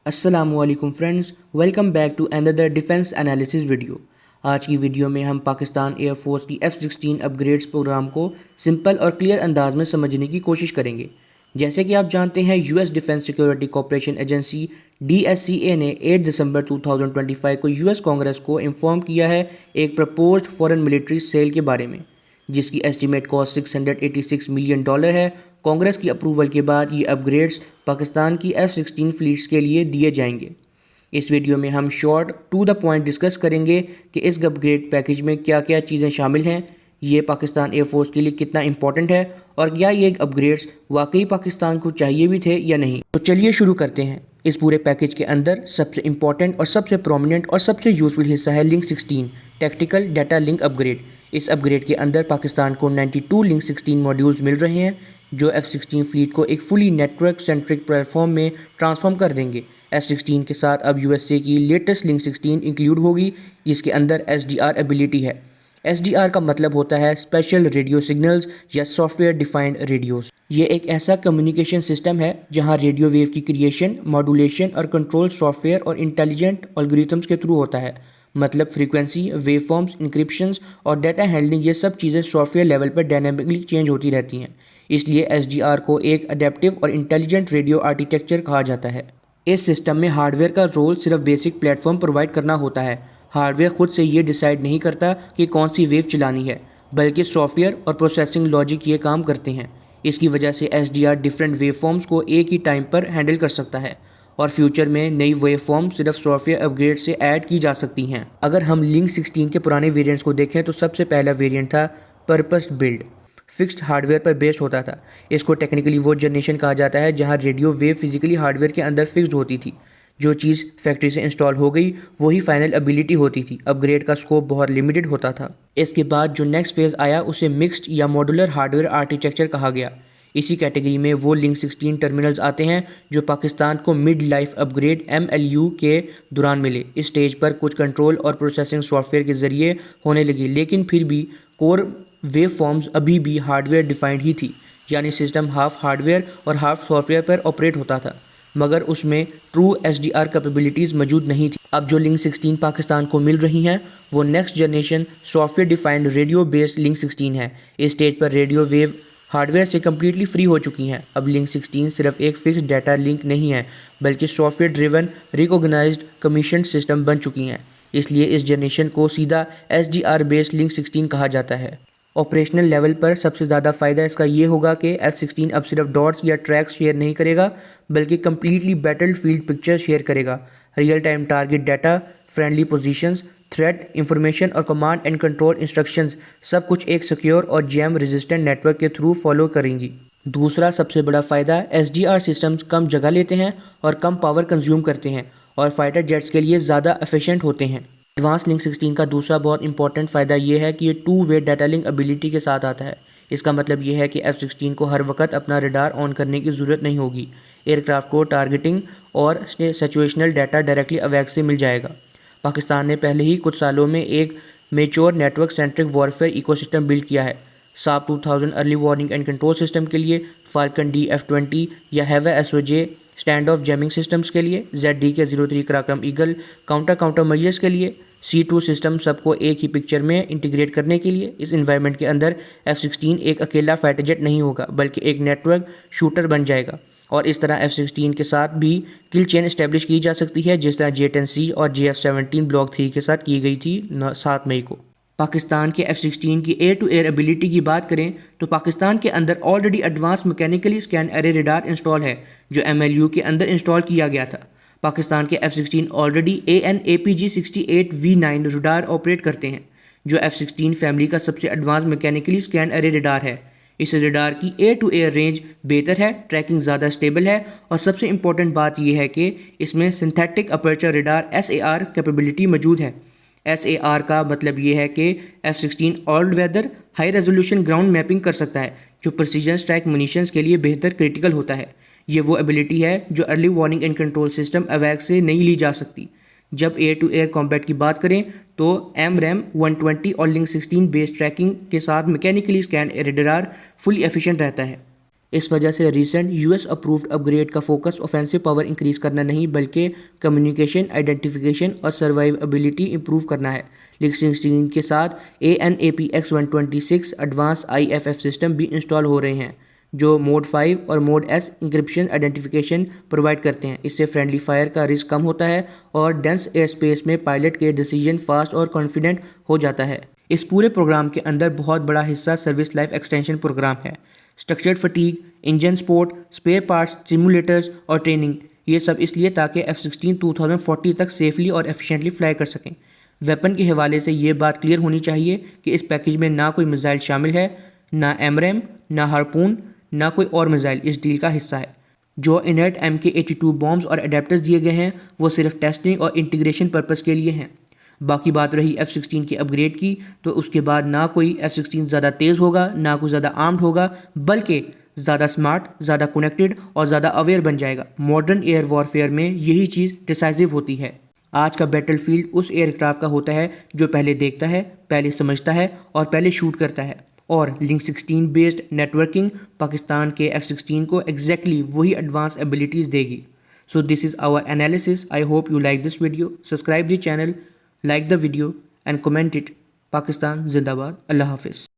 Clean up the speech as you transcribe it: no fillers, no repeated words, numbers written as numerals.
अस्सलामुअलैकुम friends, welcome back to another defence analysis video. आज की वीडियो में हम पाकिस्तान एयरफोर्स की F-16 अपग्रेड्स प्रोग्राम को सिंपल और क्लियर अंदाज में समझने की कोशिश करेंगे। जैसे कि आप जानते हैं, US defence security corporation agency DSCA ने 8 दिसंबर 2025 को यूएस कांग्रेस को इन्फॉर्म किया है एक प्रपोज्ड फॉरेन मिलिट्री सेल के बारे में, जिसकी एस्टीमेट कॉस्ट $686 मिलियन है। कांग्रेस की अप्रूवल के बाद ये अपग्रेड्स पाकिस्तान की F-16 फ्लीट्स के लिए दिए जाएंगे। इस वीडियो में हम short to the point discuss करेंगे कि इस अपग्रेड पैकेज में क्या क्या चीज़ें शामिल हैं, ये पाकिस्तान एयरफोर्स के लिए कितना इंपॉर्टेंट है और क्या ये अपग्रेड्स वाकई पाकिस्तान को चाहिए भी थे या नहीं। तो चलिए शुरू करते हैं। इस पूरे पैकेज के अंदर सबसे इंपॉर्टेंट और सबसे प्रोमिनेंट और सबसे यूजफुल हिस्सा है link 16 tactical data link upgrade. इस अपग्रेड के अंदर पाकिस्तान को 92 लिंक 16 मॉड्यूल्स मिल रहे हैं, जो F-16 फ्लीट को एक फुली नेटवर्क सेंट्रिक प्लेटफॉर्म में ट्रांसफॉर्म कर देंगे। F-16 के साथ अब USA की लेटेस्ट लिंक 16 इंक्लूड होगी, जिसके अंदर SDR एबिलिटी है। SDR का मतलब होता है स्पेशल रेडियो सिग्नल्स या सॉफ्टवेयर डिफाइंड रेडियोस। ये एक ऐसा कम्युनिकेशन सिस्टम है जहां रेडियो वेव की क्रिएशन, मॉड्यूलेशन और कंट्रोल सॉफ्टवेयर और इंटेलिजेंट एल्गोरिथम्स के थ्रू होता है। मतलब फ्रीक्वेंसी, वेवफॉर्म्स, इंक्रिप्शंस और डाटा हैंडलिंग, ये सब चीज़ें सॉफ्टवेयर लेवल पर डायनामिकली चेंज होती रहती हैं। इसलिए SDR को एक अडेप्टिव और इंटेलिजेंट रेडियो आर्किटेक्चर कहा जाता है। इस सिस्टम में हार्डवेयर का रोल सिर्फ बेसिक प्लेटफॉर्म प्रोवाइड करना होता है। हार्डवेयर खुद से ये डिसाइड नहीं करता कि कौन सी वेव चलानी है, बल्कि सॉफ्टवेयर और प्रोसेसिंग लॉजिक ये काम करते हैं। इसकी वजह से SDR डिफरेंट वेवफॉर्म्स को एक ही टाइम पर हैंडल कर सकता है और फ्यूचर में नई वेवफॉर्म सिर्फ सॉफ्टवेयर अपग्रेड से ऐड की जा सकती हैं। अगर हम लिंक 16 के पुराने वेरिएंट्स को देखें तो सबसे पहला वेरिएंट था पर्पस बिल्ड, फिक्स्ड हार्डवेयर पर बेस्ड होता था। इसको टेक्निकली वो जनरेशन कहा जाता है जहां रेडियो वेव फिजिकली हार्डवेयर के अंदर फिक्स्ड होती थी। जो चीज़ फैक्ट्री से इंस्टॉल हो गई वही फाइनल एबिलिटी होती थी। अपग्रेड का स्कोप बहुत लिमिटेड होता था। इसके बाद जो नेक्स्ट फेज़ आया उसे मिक्स्ड या मॉड्यूलर हार्डवेयर आर्किटेक्चर कहा गया। इसी कैटेगरी में वो लिंक 16 टर्मिनल्स आते हैं जो पाकिस्तान को मिड लाइफ अपग्रेड MLU के दौरान मिले। इस स्टेज पर कुछ कंट्रोल और प्रोसेसिंग सॉफ्टवेयर के ज़रिए होने लगी, लेकिन फिर भी कोर वेव फॉर्म्स अभी भी हार्डवेयर डिफाइंड ही थी, यानी सिस्टम हाफ हार्डवेयर और हाफ सॉफ्टवेयर पर ऑपरेट होता था, मगर उसमें ट्रू SDR कैपेबिलिटीज़ मौजूद नहीं थी। अब जो लिंक 16 पाकिस्तान को मिल रही हैं वो next generation software defined radio based link 16 है। इस स्टेज पर रेडियो वेव हार्डवेयर से कम्प्लीटली फ्री हो चुकी हैं। अब लिंक 16 सिर्फ एक फिक्स डाटा लिंक नहीं है, बल्कि software driven recognised commission system बन चुकी हैं। इसलिए इस जनरेशन को सीधा SDR बेस्ड लिंक 16 कहा जाता है। ऑपरेशनल लेवल पर सबसे ज़्यादा फ़ायदा इसका ये होगा कि F-16 अब सिर्फ डॉट्स या ट्रैक्स शेयर नहीं करेगा, बल्कि completely battle field picture share करेगा। Real time target data, friendly positions, threat information और कमांड एंड कंट्रोल इंस्ट्रक्शंस सब कुछ एक सिक्योर और जैम रेजिस्टेंट नेटवर्क के थ्रू फॉलो करेंगी। दूसरा सबसे बड़ा फ़ायदा, SDR सिस्टम्स कम जगह लेते हैं और कम पावर कंज्यूम करते हैं और फाइटर जेट्स के लिए ज़्यादा एफिशिएंट होते हैं। एडवांस लिंक 16 का दूसरा बहुत इंपॉर्टेंट फ़ायदा ये है कि ये 2-वे डाटा लिंक एबिलिटी के साथ आता है। इसका मतलब ये है कि F-16 को हर वक्त अपना रडार ऑन करने की ज़रूरत नहीं होगी। एयरक्राफ्ट को टारगेटिंग और सिचुएशनल डाटा डायरेक्टली अवैक से मिल जाएगा। पाकिस्तान ने पहले ही कुछ सालों में एक mature network centric warfare ecosystem build किया है। Saab 2000 early warning and control system के लिए, फाल्कन D F-20 या हैवा SOJ stand off jamming systems के लिए, ZDK-03 Karakoram eagle counter mergers के लिए, C2 सिस्टम सबको एक ही पिक्चर में इंटीग्रेट करने के लिए। इस एनवायरनमेंट के अंदर F-16 एक अकेला फाइटर जेट नहीं होगा, बल्कि एक नेटवर्क शूटर बन जाएगा और इस तरह F-16 के साथ भी किल चेन इस्टेब्लिश की जा सकती है, जिस तरह J-10C और JF-17 ब्लॉक 3 के साथ की गई थी 7 मई को। पाकिस्तान के F-16 की एयर टू एयर एबिलिटी की बात करें तो पाकिस्तान के अंदर already advance mechanically scan array radar install है, जो MLU के अंदर इंस्टॉल किया गया था। पाकिस्तान के F-16 already AN/APG-68V9 radar operate करते हैं, जो F-16 फैमिली का सबसे advance mechanically scan array radar है। इस रडार की एयर टू एयर रेंज बेहतर है, ट्रैकिंग ज़्यादा स्टेबल है और सबसे इंपॉर्टेंट बात यह है कि इसमें synthetic aperture radar SAR capability मौजूद है। SAR का मतलब ये है कि F-16 all weather high resolution ground mapping कर सकता है, जो प्रिसीजन स्ट्राइक मुनीशंस के लिए बेहतर क्रिटिकल होता है। ये वो एबिलिटी है जो early warning and control system awake से नहीं ली जा सकती। जब एयर टू एयर कॉम्बैट की बात करें तो AMRAAM 120 और लिंक 16 बेस्ड ट्रैकिंग के साथ mechanically scan radar fully efficient रहता है। इस वजह से रिसेंट यूएस अप्रूव्ड अपग्रेड का फोकस ऑफेंसिव पावर इंक्रीज करना नहीं बल्कि कम्युनिकेशन, आइडेंटिफिकेशन और सर्वाइवेबिलिटी इंप्रूव करना है। लिंक 16 के साथ ANAPX126 एडवांस IFF सिस्टम भी इंस्टॉल हो रहे हैं जो मोड 5 और mode S encryption identification provide करते हैं। इससे फ्रेंडली फायर का रिस्क कम होता है और डेंस एयर स्पेस में पायलट के डिसीजन फास्ट और कॉन्फिडेंट हो जाता है। इस पूरे प्रोग्राम के अंदर बहुत बड़ा हिस्सा सर्विस लाइफ एक्सटेंशन प्रोग्राम है। Structured fatigue, engine support, spare parts, simulators और ट्रेनिंग, ये सब इसलिए ताकि F-16 2040 तक सेफली और एफिशिएंटली फ्लाई कर सकें। वेपन के हवाले से ये बात क्लियर होनी चाहिए कि इस पैकेज में ना कोई मिसाइल शामिल है, ना एमरैम, ना हार्पून, ना कोई और मिसाइल इस डील का हिस्सा है। जो इनर्ट MK-82 बॉम्ब्स और अडेप्टर्स दिए गए हैं वो सिर्फ टेस्टिंग और इंटीग्रेशन पर्पस के लिए हैं। बाकी बात रही F-16 की अपग्रेड की, तो उसके बाद ना कोई F-16 ज़्यादा तेज़ होगा, ना कोई ज़्यादा आर्म्ड होगा, बल्कि ज़्यादा स्मार्ट, ज़्यादा कनेक्टेड और ज़्यादा अवेयर बन जाएगा। मॉडर्न एयर वॉरफेयर में यही चीज़ डिसाइसिव होती है। आज का बैटलफील्ड उस एयरक्राफ्ट का होता है जो पहले देखता है, पहले समझता है और पहले शूट करता है। और लिंक 16 बेस्ड नेटवर्किंग पाकिस्तान के F-16 को एग्जैक्टली वही एडवांस एबिलिटीज़ देगी। So this is our analysis. I hope you like this video. Subscribe the channel, like the video and comment it. Pakistan Zindabad. Allah Hafiz.